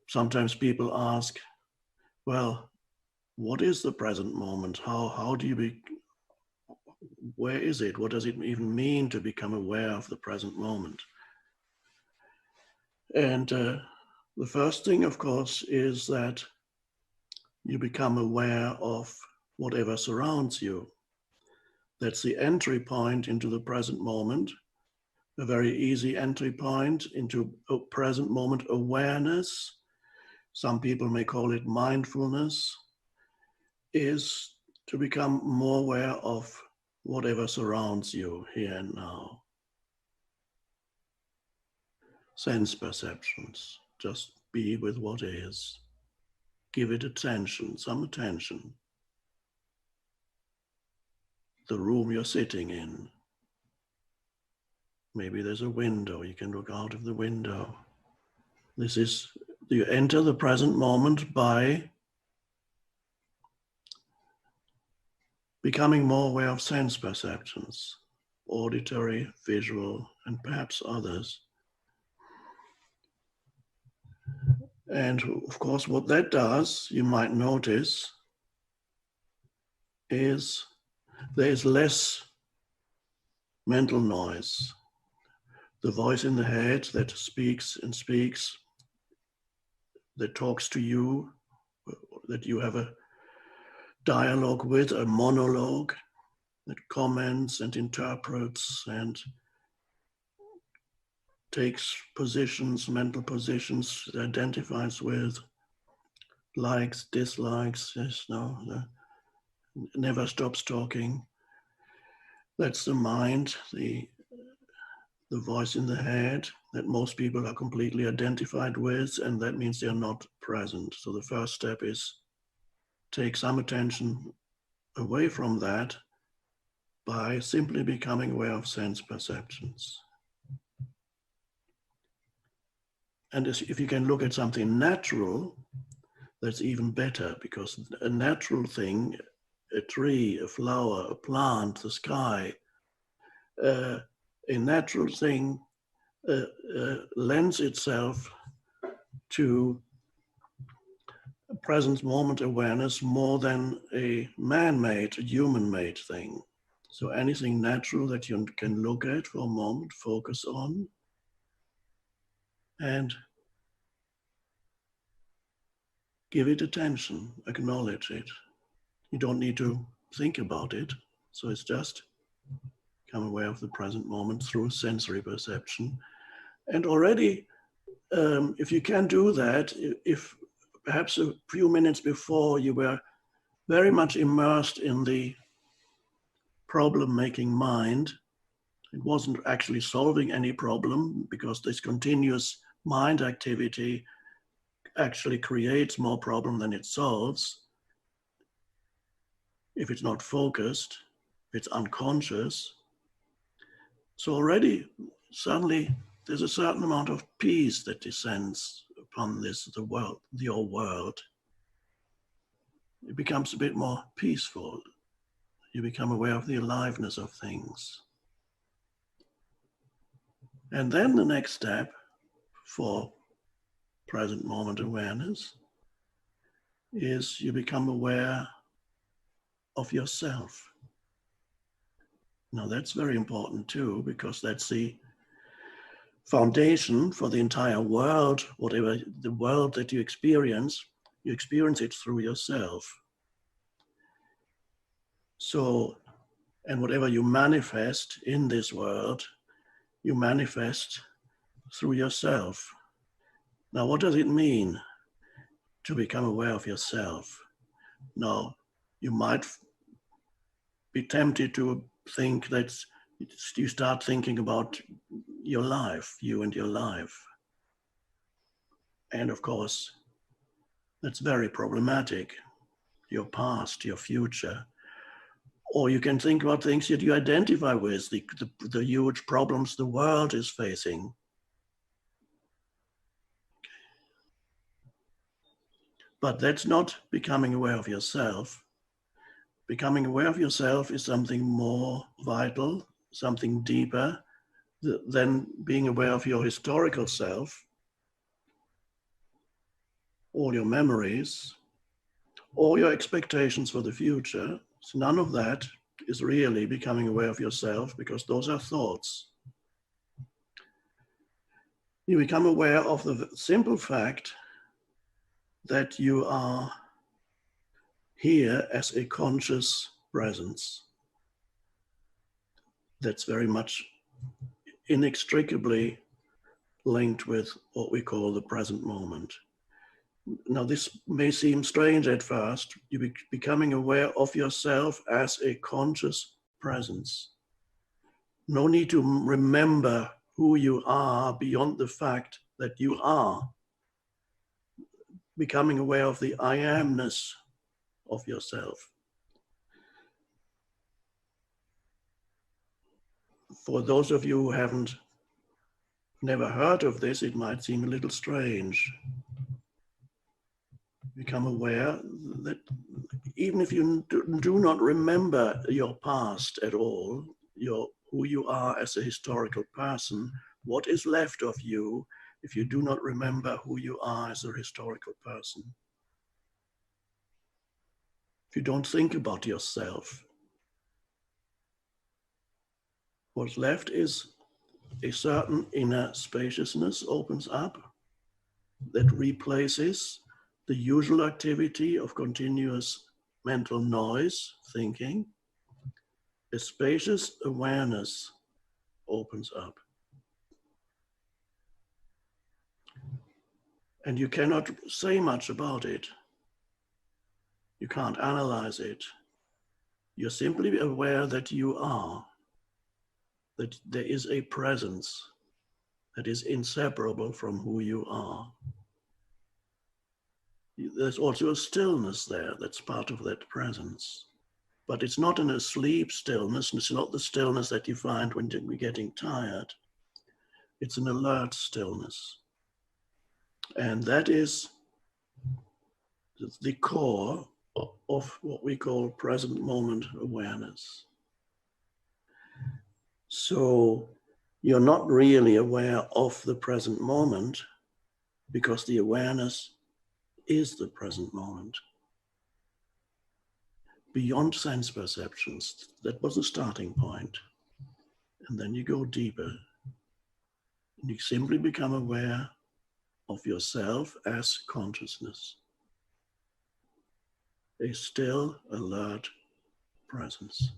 Sometimes people ask, well, what is the present moment? How do you where is it? What does it even mean to become aware of the present moment? And the first thing, of course, is that you become aware of whatever surrounds you. That's the entry point into the present moment, a very easy entry point into present moment awareness. Some people may call it mindfulness, is to become more aware of whatever surrounds you here and now. Sense perceptions, just be with what is. Give it attention, some attention. The room you're sitting in. Maybe there's a window, you can look out of the window. This is, you enter the present moment by becoming more aware of sense perceptions, auditory, visual, and perhaps others. And of course, what that does, you might notice, is there's less mental noise. The voice in the head that speaks and speaks, that talks to you, that you have a dialogue with, a monologue that comments and interprets and takes positions, mental positions, that identifies with, likes, dislikes, yes, no, never stops talking. That's the mind, the voice in the head that most people are completely identified with, and that means they're not present. So the first step is take some attention away from that by simply becoming aware of sense perceptions. And if you can look at something natural, that's even better, because a natural thing, a tree, a flower, a plant, the sky, a natural thing lends itself to present moment awareness more than a man-made, human-made thing. So anything natural that you can look at for a moment, focus on, and give it attention, acknowledge it. You don't need to think about it. So it's just become aware of the present moment through sensory perception. And already, if you can do that, if perhaps a few minutes before you were very much immersed in the problem-making mind, it wasn't actually solving any problem, because this continuous mind activity actually creates more problem than it solves. If it's not focused, if it's unconscious. So already, suddenly, there's a certain amount of peace that descends upon the world, your world. It becomes a bit more peaceful. You become aware of the aliveness of things. And then the next step for present moment awareness is you become aware of yourself. Now that's very important too, because that's the foundation for the entire world. Whatever the world that you experience it through yourself. So, and whatever you manifest in this world, you manifest through yourself. Now, what does it mean to become aware of yourself? Now, you might be tempted to think that you start thinking about your life, you and your life. And of course, that's very problematic. Your past, your future. Or you can think about things that you identify with, the huge problems the world is facing. But that's not becoming aware of yourself. Becoming aware of yourself is something more vital, something deeper than being aware of your historical self. all your memories, all your expectations for the future. So none of that is really becoming aware of yourself, because those are thoughts. You become aware of the simple fact that you are here as a conscious presence. That's very much inextricably linked with what we call the present moment. Now, this may seem strange at first. You're becoming aware of yourself as a conscious presence. No need to remember who you are beyond the fact that you are. Becoming aware of the I amness of yourself. For those of you who haven't never heard of this, it might seem a little strange. Become aware that even if you do not remember your past at all, who you are as a historical person, what is left of you if you do not remember who you are as a historical person? If you don't think about yourself, what's left is a certain inner spaciousness opens up that replaces the usual activity of continuous mental noise, thinking. A spacious awareness opens up. And you cannot say much about it. You can't analyze it. You're simply aware that you are, that there is a presence that is inseparable from who you are. There's also a stillness there that's part of that presence. But it's not an asleep stillness, and it's not the stillness that you find when you're getting tired. It's an alert stillness. And that is the core of what we call present moment awareness. So you're not really aware of the present moment because the awareness is the present moment. Beyond sense perceptions, that was the starting point. And then you go deeper. And you simply become aware of yourself as consciousness. A still, alert presence.